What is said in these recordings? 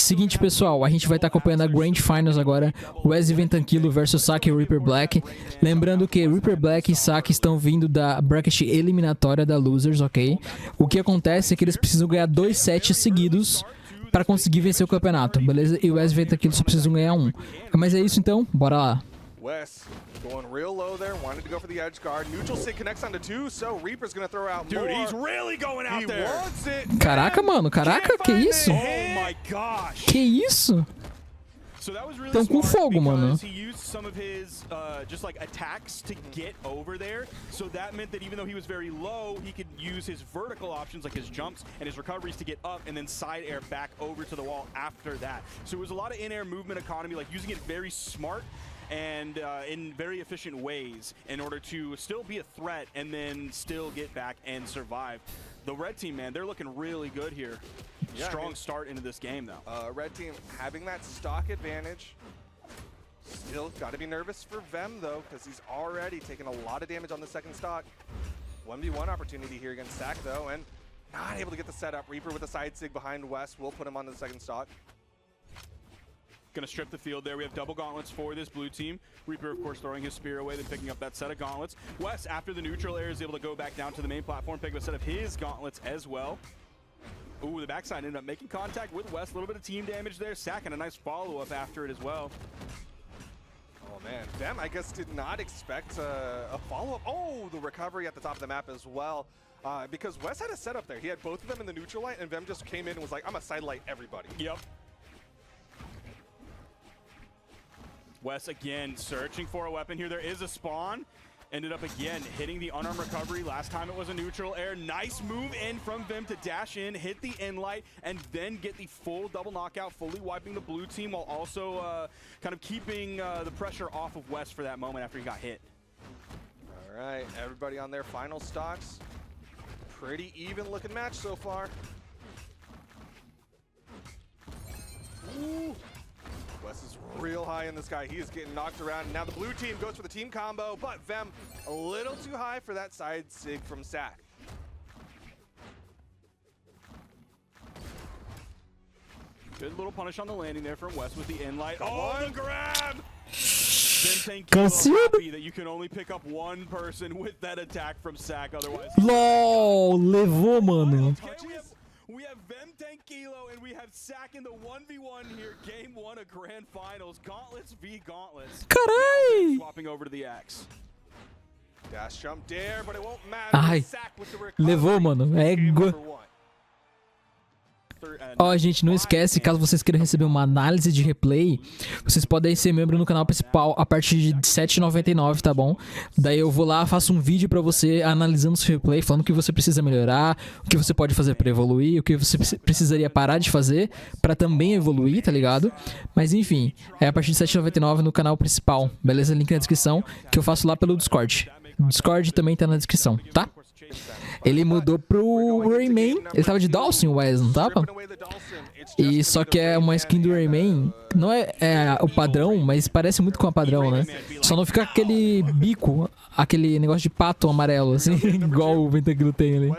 Seguinte, pessoal, a gente vai estar acompanhando a Grand Finals agora, Wes e Ventankilo versus Saki e Reaper Black. Lembrando que Reaper Black e Saki estão vindo da bracket eliminatória da Losers, ok? O que acontece é que eles precisam ganhar 2 sets seguidos para conseguir vencer o campeonato, beleza? E o Wes e Ventankilo só precisam ganhar 1. Mas é isso então, bora lá. Wes going real low there, wanted to go for the edge guard. Neutral sig connects onto 2, so Reaper's gonna throw out more. Dude, he's really going out there. He wants it. Caraca, mano, caraca, que isso? Oh my gosh. Que isso? So that was really Tão com smart fogo, mano. because he used some of his just like attacks to get over there. So that meant that even though he was very low, he could use his vertical options like his jumps and his recoveries to get up and then side air back over to the wall after that. So it was a lot of in-air movement economy, like using it very smart and in very efficient ways in order to still be a threat and then still get back and survive. The red team, man, they're looking really good here. Yeah, Strong start into this game, though. Red team having that stock advantage. Still got to be nervous for Vem, though, because he's already taken a lot of damage on the second stock. 1v1 opportunity here against Sack, though, and not able to get the setup. Reaper with a side sig behind West will put him on the second stock. Gonna strip the field there. We have double gauntlets for this blue team. Reaper, of course, throwing his spear away, then picking up that set of gauntlets. Wes, after the neutral air, is able to go back down to the main platform, pick up a set of his gauntlets as well. Ooh, the backside ended up making contact with Wes. A little bit of team damage there. Sack and a nice follow-up after it as well. Oh, man. Vem, I guess, did not expect a follow-up. Oh, the recovery at the top of the map as well. Because Wes had a setup there. He had both of them in the neutral light, and Vem just came in and was like, I'm going to sidelight everybody. Yep. Wes again searching for a weapon here. There is a spawn. Ended up again hitting the unarmed recovery. Last time it was a neutral air. Nice move in from Vem to dash in, hit the in light, and then get the full double knockout, fully wiping the blue team while also kind of keeping the pressure off of Wes for that moment after he got hit. All right, everybody on their final stocks. Pretty even looking match so far. Ooh. Wes is real high in the sky. He is getting knocked around. And now the blue team goes for the team combo, but Vem a little too high for that side sig from Sack. Good little punish on the landing there from Wes with the in light. Oh, the grab! Cansado. Happy that you can only pick up one person with that attack from Sack, otherwise. LOL, levou, mano. We have Ventankilo and we have Sack in the 1v1 here, game 1 of Grand Finals. Gauntlets v Gauntlets. Carai! Swapping over to the Axe. Dash jump dare, but it won't matter. Ai, Sack with the recovery. levou, mano. Égua. Ó, gente, não esquece, caso vocês queiram receber uma análise de replay, vocês podem ser membro no canal principal a partir de R$ 7,99, tá bom? Daí eu vou lá, faço um vídeo pra você analisando o seu replay, falando o que você precisa melhorar, o que você pode fazer pra evoluir, o que você precisaria parar de fazer pra também evoluir, tá ligado? Mas enfim, é a partir de R$ 7,99 no canal principal, beleza? Link na descrição, que eu faço lá pelo Discord. O Discord também tá na descrição, tá? Ele mudou pro Rayman. Ele tava de Dawson, o Wes, não tava? E só que é uma skin do Rayman. Não é o padrão, mas parece muito com a padrão, né? Só não fica aquele bico, aquele negócio de pato amarelo, assim, igual o Ventankilo tem ali.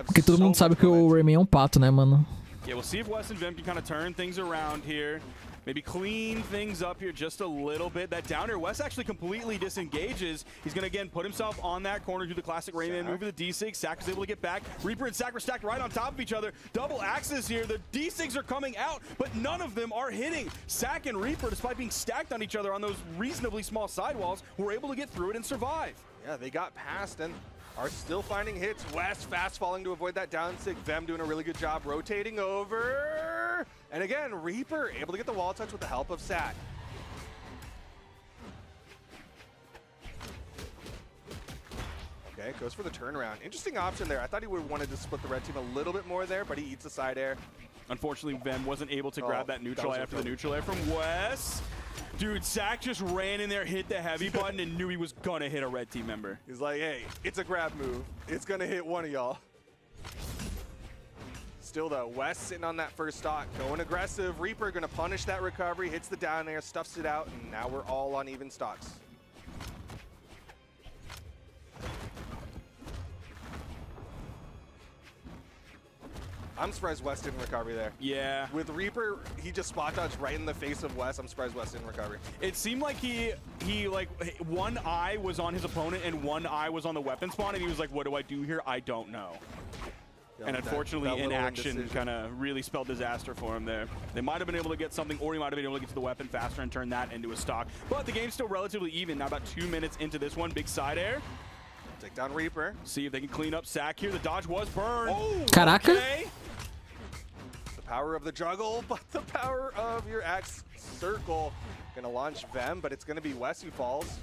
Porque todo mundo sabe que o Rayman é um pato, né, mano? Yeah, we'll see if Wes and Vem can kind of turn things around here. Maybe clean things up here just a little bit. That down air, Wes actually completely disengages. He's going to, again, put himself on that corner, do the classic Rayman move with the D6. Sack is able to get back. Reaper and Sack are stacked right on top of each other. Double axes here. The D6s are coming out, but none of them are hitting. Sack and Reaper, despite being stacked on each other on those reasonably small sidewalls, were able to get through it and survive. Yeah, they got past and are still finding hits. Wes fast falling to avoid that down sig. Vem doing a really good job rotating over. And again, Reaper able to get the wall touch with the help of Sack. Okay, goes for the turnaround. Interesting option there. I thought he would have wanted to split the red team a little bit more there, but he eats the side air. Unfortunately, Vem wasn't able to grab that neutral after the neutral air from Wes. Dude, Sack just ran in there, hit the heavy button, and knew he was gonna hit a red team member. He's like, hey, it's a grab move. It's gonna hit one of y'all. Still though, Wes sitting on that first stock, going aggressive. Reaper gonna punish that recovery, hits the down air, stuffs it out, and now we're all on even stocks. I'm surprised West didn't recover there. Yeah. With Reaper, he just spot dodged right in the face of West. I'm surprised West didn't recover. It seemed like he like one eye was on his opponent and one eye was on the weapon spawn, and he was like, "What do I do here? I don't know." Yeah, And unfortunately, that little inaction indecision. kind of really spelled disaster for him there. They might have been able to get something, or he might have been able to get to the weapon faster and turn that into a stock. But the game's still relatively even. Now about 2 minutes into this one, big side air. Take down Reaper. See if they can clean up Sack here. The dodge was burned. Oh, Caraca. Okay. the power of the juggle, but the power of your X circle. Gonna launch Vem, but it's gonna be West who falls.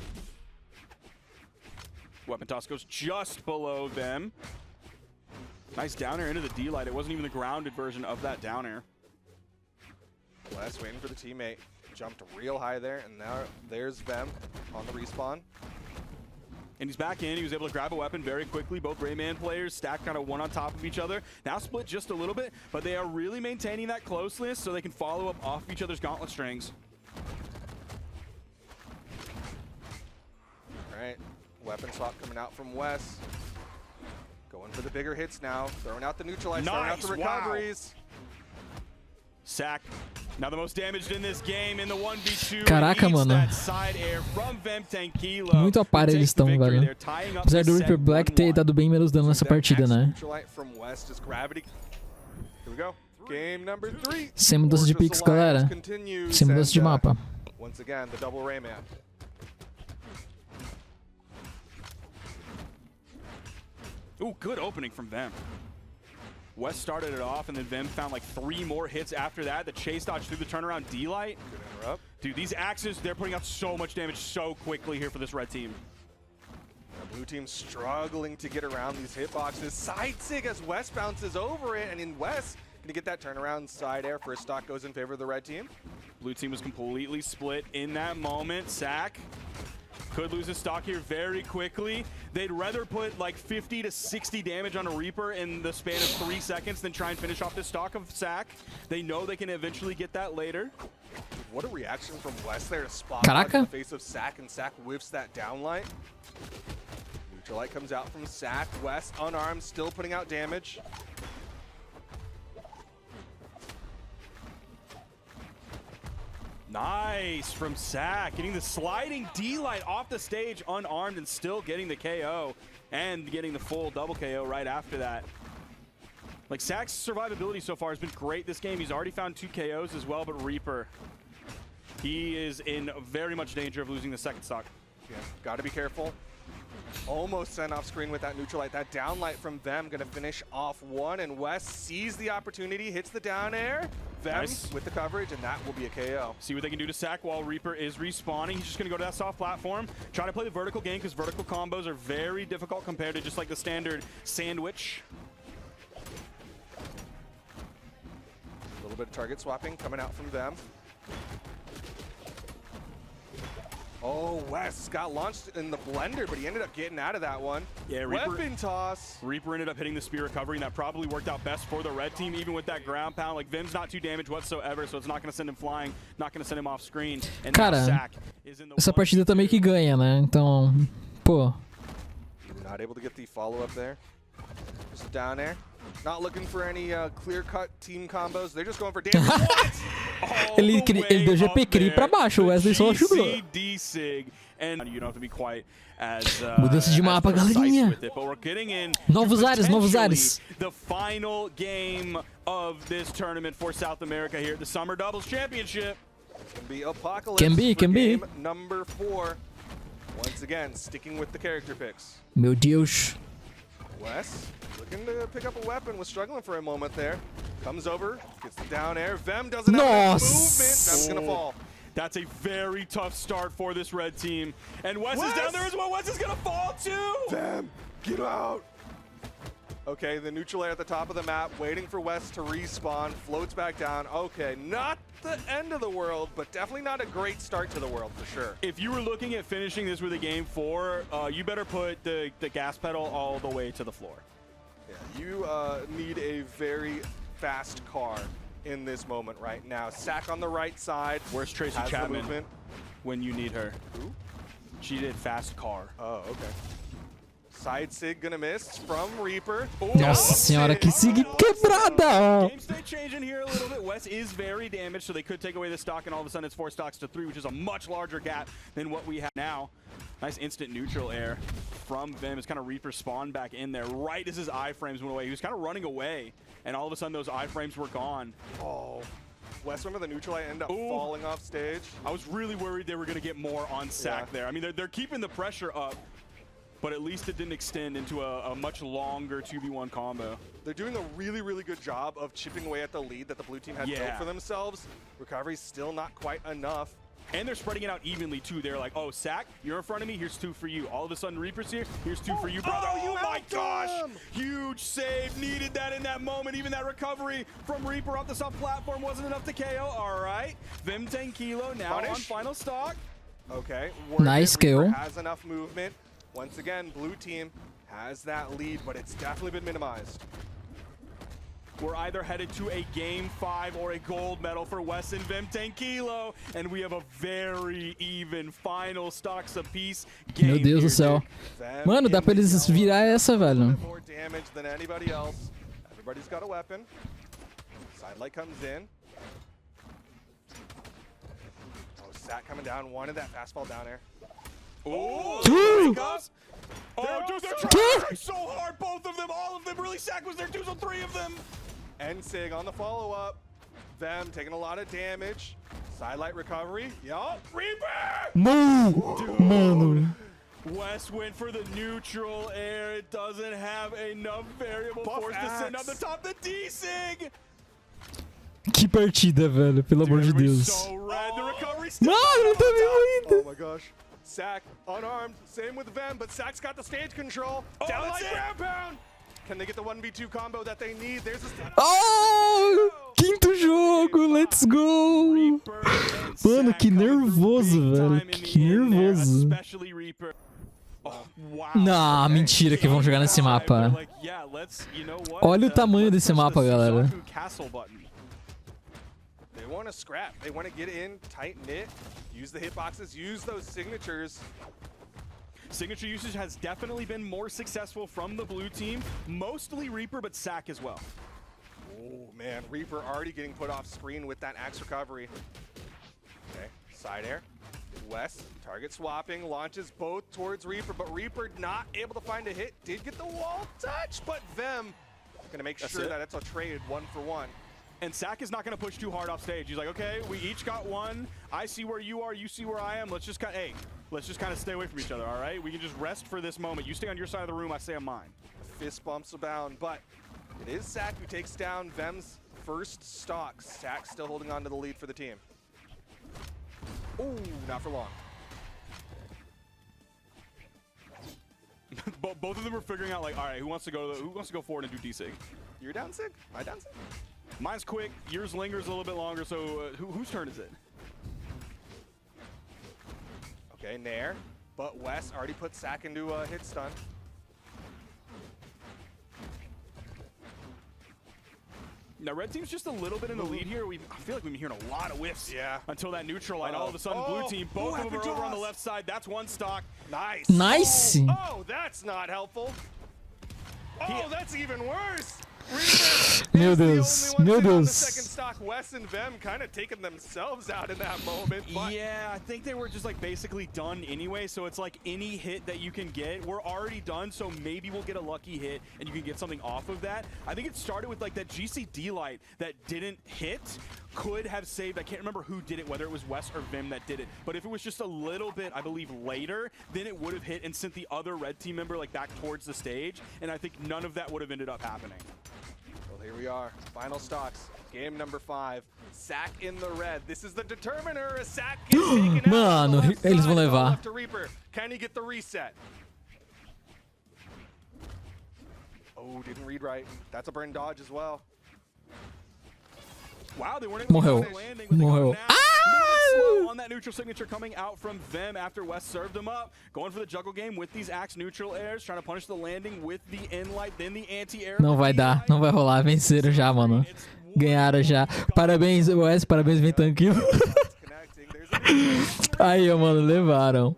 Weapon toss goes just below them. Nice down air into the D-light. It wasn't even the grounded version of that down air. West waiting for the teammate. Jumped real high there, and now there's Vem on the respawn. And he's back in. He was able to grab a weapon very quickly. Both Rayman players stacked kind of one on top of each other. Now split just a little bit, but they are really maintaining that closeness so they can follow up off each other's gauntlet strings. All right, weapon swap coming out from West. Going for the bigger hits now. Throwing out the neutralize, throwing out the Nice, wow. recoveries. Sack, now the most damaged in this game in the 1v2. Caraca, Eats mano. that side air from Vem Tankilo. Muito a par eles estão, velho. They're tying up Apesar do the Reaper set Black ter 1-1. dado bem menos dano nessa That partida, Max né? Neutralite from West is gravity. Here we go. Game number 3. Sem mudança de Fortress picks, galera. Alliance continues, Sem mudança de and, mapa. Once again, the double Rayman. Ooh, good opening from Vem. West started it off, and then Vem found like 3 more hits after that. The chase dodge through the turnaround D-light. Good interrupt. Dude, these axes, they're putting out so much damage so quickly here for this red team. The blue team struggling to get around these hitboxes. Side sig as West bounces over it, and in West, gonna get that turnaround side air. First stock goes in favor of the red team. Blue team was completely split in that moment. Sack could lose his stock here very quickly. They'd rather put like 50 to 60 damage on a Reaper in the span of 3 seconds than try and finish off this stock of Sack. They know they can eventually get that later. What a reaction from West there to spot Caraca. dodge in the face of Sack, and Sack whiffs that downlight. Neutralite comes out from Sack. West unarmed, still putting out damage. Nice from Sack, getting the sliding D-light off the stage unarmed and still getting the KO and getting the full double KO right after that. Like, Sack's survivability so far has been great this game. He's already found 2 KOs as well, but Reaper, he is in very much danger of losing the second stock. Yeah, gotta be careful. Almost sent off screen with that neutralite. That downlight from Vem gonna finish off one, and West sees the opportunity, hits the down air. Vem Nice. with the coverage, and that will be a KO. See what they can do to Sack while Reaper is respawning. He's just going to go to that soft platform, try to play the vertical game because vertical combos are very difficult compared to just like the standard sandwich. A little bit of target swapping coming out from them. Oh, West got launched in the blender, but he ended up getting out of that one. Yeah, Reaper- Weapon toss. Reaper ended up hitting the spear recovery, and that probably worked out best for the red team, even with that ground pound. Like, Vim's not too damaged whatsoever, so it's not going to send him flying, not going to send him off screen. And now Cara, Sack is in the Essa 1v2. partida tá meio que ganha, né? Então, pô. Not able to get the follow-up there. Just a down air. Not looking for any clear-cut team combos. They're just going for damage. What? All Ele the cri- way ele deu up GP cri pra there, baixo, o the Wesley só ajudou. GCD Sig. And you don't have to be quite as Mudança de mapa, as precise galerinha. with it, but we're getting in Novos to ares, novos potentially ares. the final game of this tournament for South America here at the Summer Doubles Championship. Can be Apocalypse Can be, for can be. game number 4. Once again, sticking with the character picks. Meu Deus. Wes, looking to pick up a weapon, was struggling for a moment there. Comes over, gets the down air. Vem doesn't have that movement. Nossa. Vem's gonna fall. That's a very tough start for this red team. And Wes is down there as well. Wes is going to fall too. Vem, get out! Okay, the neutral air at the top of the map, waiting for West to respawn, floats back down. Okay, not the end of the world, but definitely not a great start to the world for sure. If you were looking at finishing this with a game 4, you better put the gas pedal all the way to the floor. Yeah, you need a very fast car in this moment right now. Sack on the right side. Where's Tracy has the Chapman movement. when you need her? Who? She did fast car. Oh, okay. Side Sig gonna miss from Reaper. Nossa senhora, que sig quebrada! Game state changing here a little bit. West is very damaged, so they could take away the stock, and all of a sudden it's 4 stocks to 3, which is a much larger gap than what we have now. Nice instant neutral air from Vim as kind of Reaper spawned back in there right as his iframes went away. He was kind of running away, and all of a sudden those iframes were gone. Oh, West, remember the neutral light ended up falling off stage? I was really worried they were going to get more on sack there. I mean, they're keeping the pressure up, but at least it didn't extend into a much longer 2v1 combo. They're doing a really, really good job of chipping away at the lead that the blue team had built for themselves. Recovery's still not quite enough. And they're spreading it out evenly, too. They're like, oh, Sack, you're in front of me. Here's 2 for you. All of a sudden, Reaper's here. Here's 2 for you, brother. Oh, my gosh. Huge save. Needed that in that moment. Even that recovery from Reaper off the soft platform wasn't enough to KO. All right. Vim 10 Kilo now on final stock. Okay. Nice kill. Has enough movement. Once again, blue team has that lead, but it's definitely been minimized. We're either headed to a Game 5 or a gold medal for West and Vim 10 Kilo, and we have a very even final stocks apiece game. Meu Deus do céu. Mano, dá pra eles virar essa, velho. More damage than anybody else. Everybody's got a weapon. Sidelight comes in. Oh, Sat coming down. Wanted that fastball down air. Oh, Dude! Oh, dude, they're trying so hard. Both of them, all of them. Really, Sack was there too, so 3 of them. Nsig on the follow-up. Them taking a lot of damage. Sidelight recovery. Yup. Reaper! No! Mano. West went for the neutral air. It doesn't have enough variable force to send up the top. The D-Sig! Que partida, velho. Pelo amor de Deus. So red. The recovery still Mano, não tá vivo ainda. Oh my gosh. Sack unarmed. Same with Vem, but Sack's got the stage control. Oh, Down that's like it. ground pound. Can they get the 1v2 combo that they need? There's a Oh! Quinto jogo, let's go! Mano, que nervoso, velho. Que nervoso. Especially Reaper. Oh, wow. Não, mentira que vão jogar nesse mapa. Olha o tamanho desse mapa, galera. They want to scrap. They want to get in, tight knit, use the hitboxes, use those signatures. Signature usage has definitely been more successful from the blue team. Mostly Reaper, but Sack as well. Oh man, Reaper already getting put off screen with that axe recovery. Okay, side air. West, target swapping, launches both towards Reaper, but Reaper not able to find a hit. Did get the wall touch, but Vem gonna make sure that it's a trade 1-for-1. And Sack is not going to push too hard off stage. He's like, okay, we each got 1. I see where you are, you see where I am. Let's just kind of stay away from each other, all right? We can just rest for this moment. You stay on your side of the room, I stay on mine. Fist bumps abound, but it is Sack who takes down Vem's first stock. Sack still holding on to the lead for the team. Ooh, not for long. Both of them are figuring out, like, all right, who wants to go forward and do D-Sig? You're down Sig? Am I down Sig? Mine's quick. Yours lingers a little bit longer. So whose turn is it? Okay, Nair. But West already put Sack into a hit stun. Now, red team's just a little bit in the lead here. I feel like we've been hearing a lot of whiffs. Yeah. Until that neutral line. All of a sudden, blue team, both of them are over on the left side. That's 1 stock. Nice. Nice. Oh, that's not helpful. Oh, that's even worse. Meu Deus, meu Deus. Second stock, Wes and Vem kind of taking themselves out in that moment. But yeah, I think they were just like basically done anyway. So it's like any hit that you can get, we're already done. So maybe we'll get a lucky hit and you can get something off of that. I think it started with like that GCD light that didn't hit. Could have saved, I can't remember who did it, whether it was Wes or Vim that did it. But if it was just a little bit, I believe, later, then it would have hit and sent the other red team member like back towards the stage. And I think none of that would have ended up happening. Well, here we are. Final stocks. Game number 5. Sack in the red. This is the determiner. A Sack gets taken out. Mano, eles vão levar. Left to Reaper. Can he get the reset? Oh, didn't read right. That's a burn dodge as well. Wow, they weren't able Morreu. to landing. Morreu. On that neutral signature coming out from Vem after West served them up. Going for the juggle game with these axe neutral airs, trying to punish the landing with the in-light, then the anti-air. Não vai dar, não vai rolar. Venceram já, mano. Ganharam já. Parabéns, Wes. Parabéns, Vem Tranquilo. Aí, ó, mano, levaram.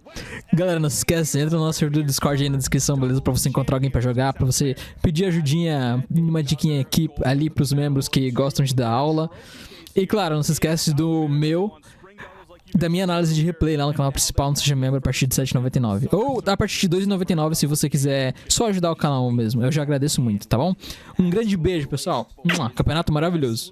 Galera, não se esquece, entra no nosso servidor do Discord aí na descrição, beleza? Pra você encontrar alguém pra jogar, pra você pedir ajudinha, uma diquinha aqui ali pros membros que gostam de dar aula. E claro, não se esquece da minha análise de replay lá no canal principal, não seja membro, a partir de R$7,99. Ou a partir de R$2,99 se você quiser só ajudar o canal mesmo. Eu já agradeço muito, tá bom? Um grande beijo, pessoal. Campeonato maravilhoso.